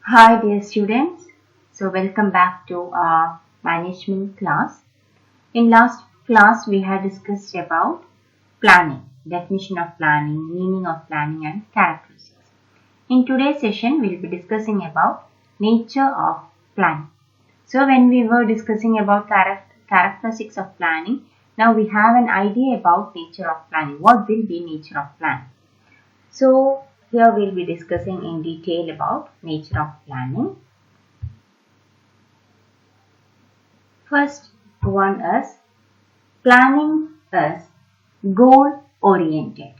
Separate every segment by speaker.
Speaker 1: Hi dear students, so welcome back to our management class. In last class we had discussed about planning, definition of planning, meaning of planning and characteristics. In today's session we will be discussing about nature of planning. So when we were discussing about characteristics of planning, now we have an idea about nature of planning. What will be nature of planning? So here we will be discussing in detail about nature of planning. First one is planning is goal oriented.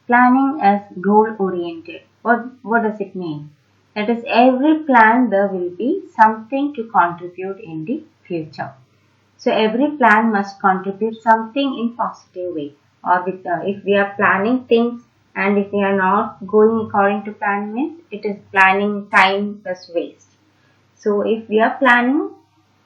Speaker 1: Planning is goal oriented. What does it mean? That is, every plan there will be something to contribute in the future. So every plan must contribute something in positive way. Or if we are planning things and if we are not going according to plan means it is planning time plus waste. So if we are planning,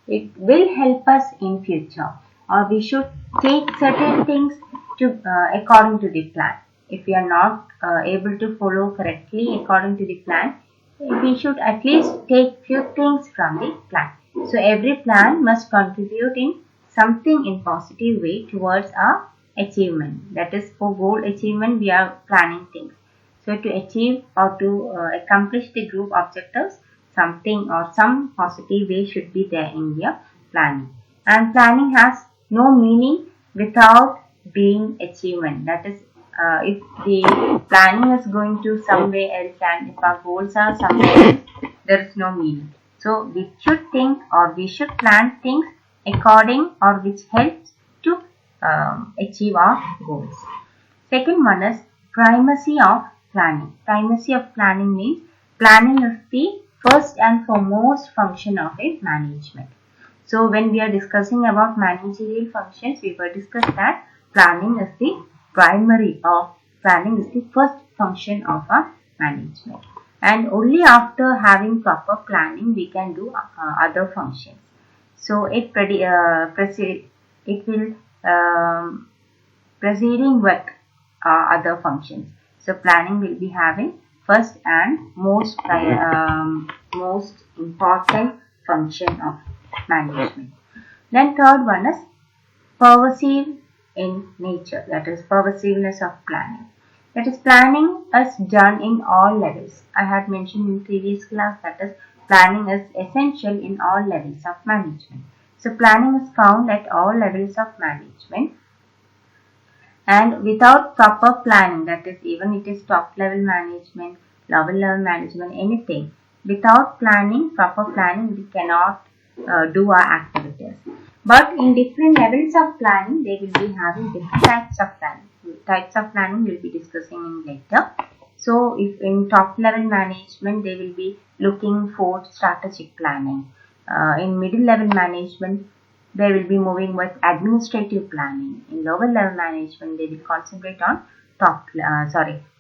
Speaker 1: it will help us in future, or we should take certain things to according to the plan. If we are not able to follow correctly according to the plan, we should at least take few things from the plan. So every plan must contribute in something in positive way towards our achievement. That is, for goal achievement we are planning things. So to achieve or to accomplish the group objectives, something or some positive way should be there in your planning. And planning has no meaning without being achievement. That is, if the planning is going to somewhere else and if our goals are somewhere else, there is no meaning. So we should think or we should plan things according or which helps to achieve our goals. Second one is primacy of planning. Primacy of planning means planning is the first and foremost function of a management. So when we are discussing about managerial functions, we will discuss that planning is the primary of planning is the first function of a management. And only after having proper planning we can do other functions. So it will proceeding with other functions. So planning will be having first and most important function of management. Then third one is pervasive in nature, that is pervasiveness of planning. That is, planning is done in all levels. I had mentioned in previous class that is planning is essential in all levels of management. So planning is found at all levels of management. And without proper planning, that is, even it is top level management, lower level management, anything, without planning, proper planning, we cannot do our activities. But in different levels of planning, they will be having different types of planning. Types of planning we will be discussing in later. So if in top level management, they will be looking for strategic planning. In middle level management, they will be moving with administrative planning. In lower level management, they will concentrate on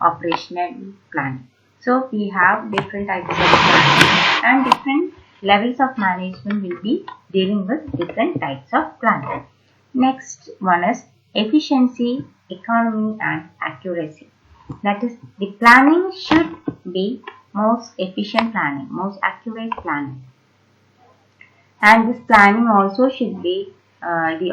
Speaker 1: operational planning. So we have different types of planning and different levels of management will be dealing with different types of planning. Next one is efficiency, economy and accuracy. That is, the planning should be most efficient planning, most accurate planning. And this planning also should be the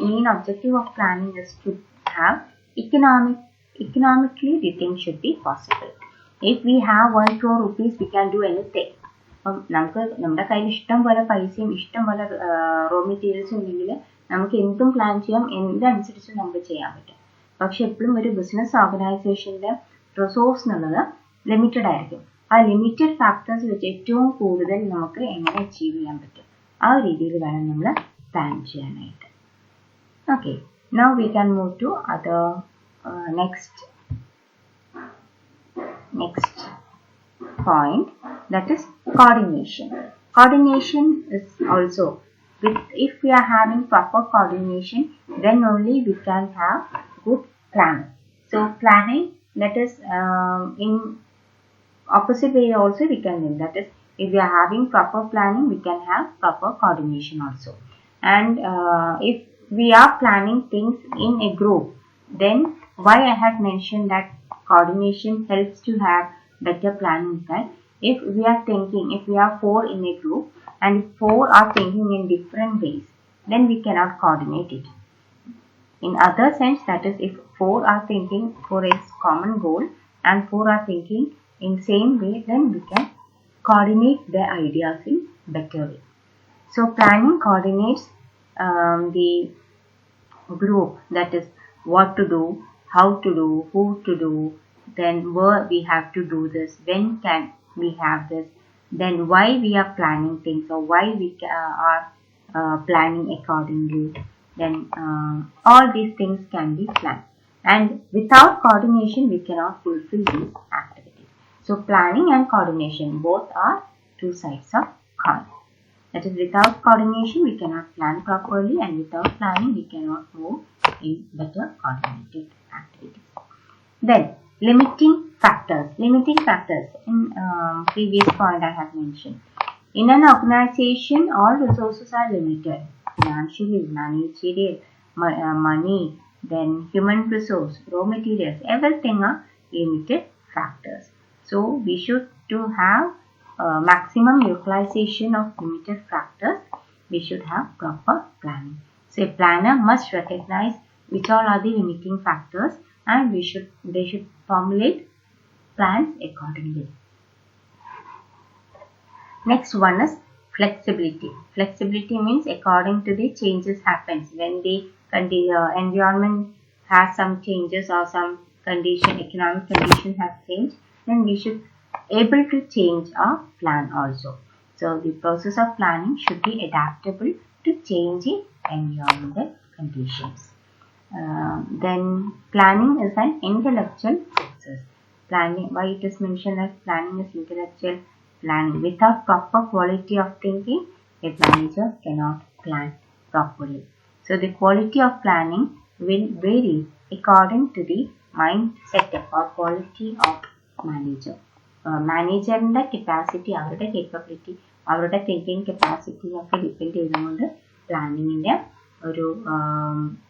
Speaker 1: main objective of planning is to have economically the thing should be possible. If we have 1 crore rupees, we can do anything. നമുക്ക് നമ്മുടെ കയ്യിൽ ഇഷ്ടം പോലെ പൈസയും ഇഷ്ടം പോലെ raw മെറ്റീരിയൽസും ഉണ്ടെങ്കിൽ നമുക്ക് എന്തും പ്ലാൻ ചെയ്യാം, എന്തനുസരിച്ചും നമുക്ക് ചെയ്യാൻ പറ്റും. പക്ഷെ എപ്പോഴും ഒരു ബിസിനസ് ഓർഗനൈസേഷന്റെ റിസോഴ്സ് എന്നുള്ളത് ലിമിറ്റഡ് ആയിരിക്കും. ആ ലിമിറ്റഡ് ഫാക്ടേഴ്സ് വെച്ച് ഏറ്റവും കൂടുതൽ നമുക്ക് എങ്ങനെ അച്ചീവ് ചെയ്യാൻ പറ്റും, ആ രീതിയിൽ വേണം നമ്മൾ പ്ലാൻ ചെയ്യാനായിട്ട്. Okay, now we can move to other next point, that is coordination. Coordination is also if we are having proper coordination, then only we can have good planning. So planning, that is in opposite way also we can do. That is, if we are having proper planning, we can have proper coordination also. And if we are planning things in a group, then why I had mentioned that coordination helps to have better planning, that If we are thinking, if we are 4 in a group and if 4 are thinking in different ways, then we cannot coordinate it. In other sense, that is, if 4 are thinking for a common goal and 4 are thinking in same way, then we can coordinate their ideas in better way. So planning coordinates the group, that is what to do, how to do, who to do, then where we have to do this, when can we have this, then why we are planning things or why we are planning accordingly. Then all these things can be planned, and without coordination we cannot fulfill these activities. So planning and coordination both are two sides of coin. That is, without coordination we cannot plan properly, and without planning we cannot move in better coordinated activities. Then limiting factors. Limiting factors in previous point I have mentioned. In an organization, all resources are limited. Financially, managerial, money, then human resource, raw materials, everything are limited factors. So we should to have maximum utilization of limited factors, we should have proper planning. So a planner must recognize which all are the limiting factors, and they should formulate plans accordingly. Next one is flexibility. Flexibility means according to the changes happens when the environment has some changes or some condition, economic conditions have changed, then we should able to change our plan also. So the process of planning should be adaptable to changing environmental conditions. Then planning is an intellectual process. Planning, why it is mentioned as planning is intellectual? Planning. Without proper quality of thinking, a manager cannot plan properly. So the quality of planning will vary according to the mind setup or quality of manager. മാനേജറിൻ്റെ capacity, അവരുടെ capability, അവരുടെ thinking capacity ഒക്കെ depend ചെയ്തുകൊണ്ട് പ്ലാനിങ്ങിൻ്റെ ഒരു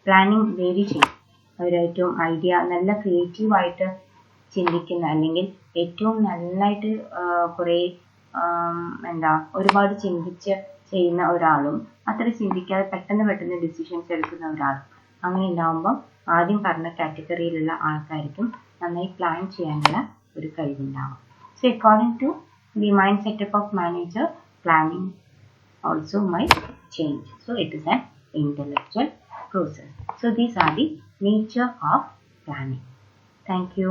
Speaker 1: planning vary ചെയ്യും. അവരേറ്റവും idea നല്ല ക്രിയേറ്റീവായിട്ട് ചിന്തിക്കുന്ന, അല്ലെങ്കിൽ ഏറ്റവും നന്നായിട്ട് കുറേ ഒരുപാട് ചിന്തിച്ച് ചെയ്യുന്ന ഒരാളും അത്ര ചിന്തിക്കാതെ പെട്ടെന്ന് ഡിസിഷൻസ് എടുക്കുന്ന ഒരാളും അങ്ങനെ ഉണ്ടാകുമ്പോൾ ആദ്യം പറഞ്ഞ കാറ്റഗറിയിലുള്ള ആൾക്കാർക്കും നന്നായി പ്ലാൻ ചെയ്യാനുള്ള ഒരു കഴിവുണ്ടാവും. So according to the mind setup of manager, planning also might change. So it is an intellectual process. So these are the nature of planning. Thank you.